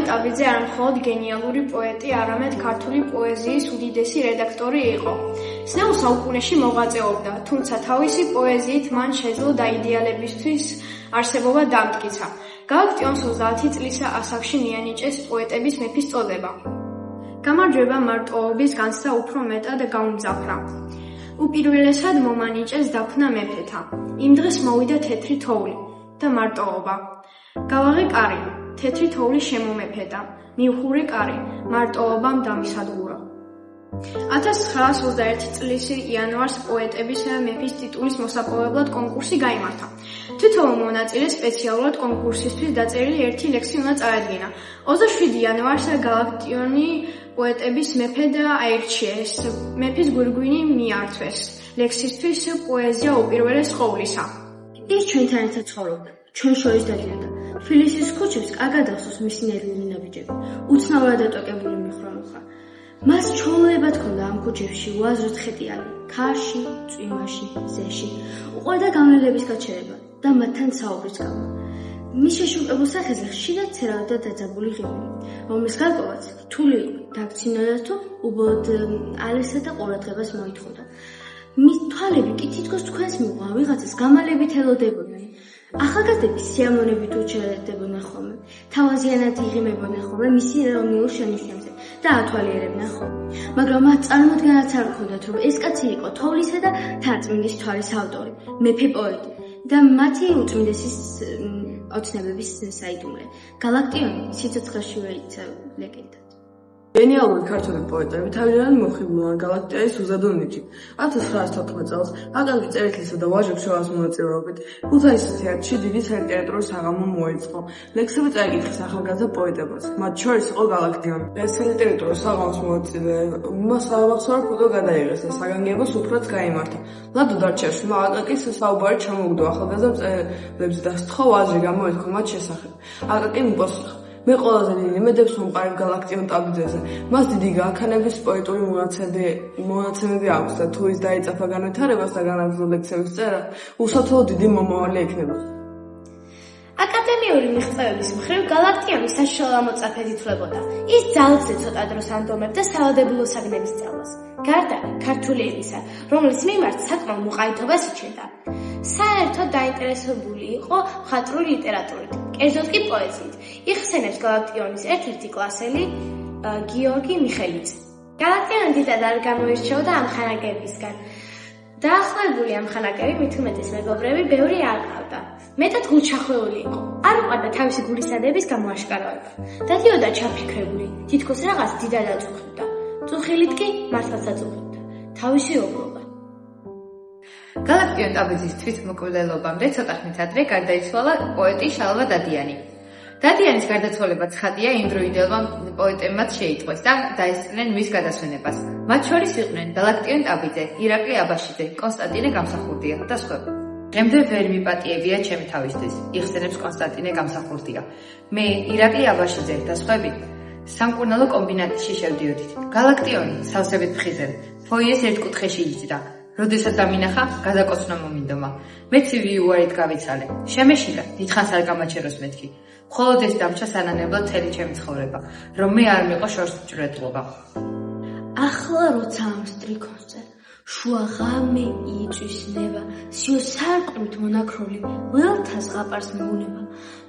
ტაბიძე არ მხოლოდ გენიალური პოეტი, არამედ ქართული პოეზიის უდიდესი რედაქტორი იყო. სნეულ საუკუნეში მოღვაწეობდა, თუმცა თავისი პოეზიით მან შეძლო დაიდეალებისთვის არსებობა დამტკიცა. გალაქტიონს 30 წლის ასაკში მიანიჭეს პოეტების მეფის წოდება. გამარჯვება მარტოობის განცდა უფრო მეტად გაუმძაფრა. უპირველესად მომანიჭეს დაფნა მეფეთა. იმ დღეს მოვიდა თეთრი თოვლი და მარტოობა. გავაღე კარი, თეთრი თოვლი შემომეფედა, მივხურე კარი, მარტოობამ დამისადგურა. 1921 წლის იანვარს პოეტების მეფის ტიტულის მოსაპოვებლად კონკურსი გაიმართა. თითოეულ მონაწილეს სპეციალურად კონკურსისთვის დაწერილი ერთი ლექსი უნდა წარადგინა. 27 იანვარს გალაქტიონი პოეტების მეფედ აირჩიეს. მეფის გვირგვინი მიართვეს. ლექსისთვის პოეზია უპირველეს ყოვლისა. ის ჩვენთან ერთად ცხოვრობდა, ჩვენ შორის დადიოდა. თბილისის ქუჩებს კარგად ახსოვს მისი ნერვიული ნაბიჯები, უცნაურად ატოკებული მიხრომხა. მას ჩვეულებად ჰქონდა ამ ქუჩებში უაზროდ ხეტიალი, ქარში, წვიმაში, ზეში. უყვარდა გამლელების გაჩერება და მათთან საუბრის გავლა. მის შეშუპებულ სახეზე ხშირად ცერავდა დაძაბული ღიმილი, რომლის გარკვევაც რთული იყო დაგცინოდა თუ უბოდ ალესა და ყურადღებას მოითხოვდა. მის თვალები კი თითქოს თქვენს მიღვა ვიღაცას გამალებით ელოდებოდნენ. ახალგაზრდები სიამოვნებით უჩერდებოდნენ ხოლმე, თავაზიანად იღიმებოდნენ ხოლმე მისი ეროვნულ შენიშვნებზე და ათვალიერებდნენ ხოლმე. მაგრამ მათ წარმოდგენაც არ ჰქონდათ, რომ ეს კაცი იყო თოვლისა და თარწმინდის თვალის ავტორი, მეფე პოეტი და მათი უწმინდესის ოცნებების საიდუმლე. გალაქტიონი სიცოცხლეში ვეიცა ლეგენდად. გენიალური ქართული პოეტები თავიდან მოხიბლულან გალაქტიონის უზადო ნიჭი. 1914 წელს აკაკი წერეთლისა და ვაჟა ფშაველის მონაწილეობით ქუთაისის თეატრში დიდი სალიტერატურო საღამო მოეწყო. ლექსები წაიკითხეს ახალგაზრდა პოეტებას, მათ შორის იყო გალაქტიონი. ეს სალიტერატურო საღამოს მონაწილე მას აღსავალ ფოტო გადაიღეს და საგანგებო სუფრაც გაიმართა. ლადო დარჩაშვილმა აკაკის საუბარი ჩამოუგდო ახალგაზრდა მწერლებს და სთხოვა ვაჟი გამოეთქვა მათ შესახებ. აკაკიმ უპასუხა: მე ყველაზე დიდი მედებს მომყარებ გალაქტიონ ტაბიძეზე. მას დიდი განქანების პოეტური მონაცემები აქვს და თუ ის დაეწაფა განვითარებას და განაგრძო ლექსების წერა, უსათოლო დიდი მომავალი ექნება. აკადემიური მიღწევების მხრივ გალაქტიონი საშუალო მოწაფედ ითვლებოდა. ის ძალზე ცოტა დროს ანდომებდა სავალდებულო საგნების სწავლას. გარდა ქართული ენისა, რომლის მიმართ საკმაო მოყაითობას იჩენდა. საერთოდ დაინტერესებული იყო მხატვრული ლიტერატურით, კერძოდ კი პოეზიით. იხსენებს გალაქტიონის ერთ-ერთი კლასელი გიორგი მიხელიძე. გალაქტიონი დიდად არ გამოირჩეოდა ამ ხანაგებისგან. დაახლოებული ამ ხანაგები მით უმეტეს მეგობრები ბევრი არ ყავდა. მეტად გულჩახვეული იყო. არ უყვარდა თავისი გულისადების გამოაშკარავება. დადიოდა ჩაფიქრებული, თითქოს რაღაც დიდად აწუხებდა. წუხილით კი მართლაც აწუხებდა. თავისი ობობა. გალაქტიონ ტაბიძის თვითმკვლელობამდე ცოტა ხნით ადრე გარდაიცვალა პოეტი შალვა დადიანი. დადიანის გარდაცვალება ცხადია იმდროინდელმა პოეტებმაც შეიტყვეს და დაესწრნენ მის გადასვენებას. მათ შორის იყვნენ გალაქტიონ ტაბიძე, ირაკლი აბაშიძე, კონსტანტინე გამსახურდია და სხვა. დღემდე ვერ მიპატიებია ჩემი თავისთვის, იხსენებს კონსტანტინე გამსახურდია. მე, ირაკლი აბაშიძე და სხვები სამკურნალო კომბინატში შევდიოდით. გალაქტიონი სავსებით მხიზელ, ფოიეს ერთ კუთხეში იჯდა. როდესაც დამინახა, გადაკოცნა მომინდომა. მე ცივი უარით გავიცალე. შემეშილა, დიდხანს არ გამაჩეროს მეთქი. მხოლოდ ეს დამჩა სანანებლად მთელი ჩემი ცხოვრება, რომ მე არ მიყო შორს მჭვრეტლობა. ახლა როცა ამ სტრიქონზე შუა ღამე იწვის ნება, სიო სარკმლით მონაქროლი ველთა ზღაპარს მეუნება.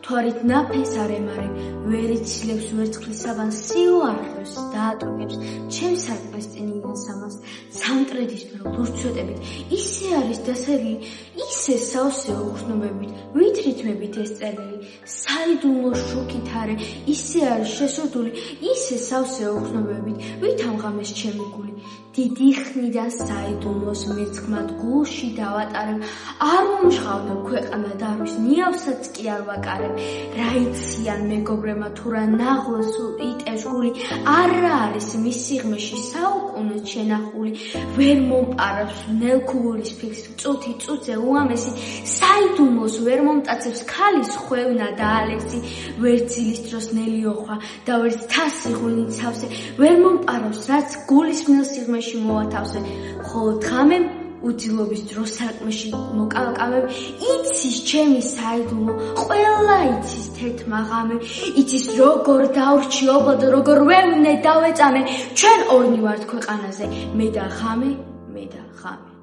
თვარით ნაფეს არემარე, ვერ იცილებს ვერცხლის საბანს, სიუარხევს დაატოვებს ჩემს სარკმლის წინ იმენსამას. სამტრედისფერო ლურჯსვეტებით ისე არის დასერილი, ისე სავსე უხსნობებით, ვით რითმებით ეს წერილი. საიდუმლო შუქით არე, ისე არის შესურდული, ისე სავსე უხსნობებით, ვით ამღამეს ჩემი გული. დიდი ხნიდან საიდუმლოს მერცხმად გულში დავატარებ, არ მომშხავდებ ქვეყანა და ვის ნიავსაც კი არ ვაკარებ. რა იციან მეგობრებმა თუ რა ნაღლოს იტევს გული, არა არის მის სიღმეში საუკუნოდ შენახული. ვერ მომპარავს ნელქულის ფიქს წუთი წუთზე უამესი, საიდუმლოს ვერ მომტაცებს ქალის ხვევნა და ალექსი. ვერ ძილის დროს ნელი ოხვა და ვერც თასი ღვინით სავსე, ვერ მომპარავს რაც გულის მილ სიღმეში მოვათავსე. ხოლო ღამემ უძილობის დროს სარკმლში მოკალკამებ, იცის ჩემი საიდუმლო, ყველა იცის თეთრმაღამე, იცის როგორ დავრჩი ობოდო, როგორ ვევნე დავეწამე, ჩვენ ორნი ვართ ქვეყანაზე, მე და ღამე, მე და ღამე.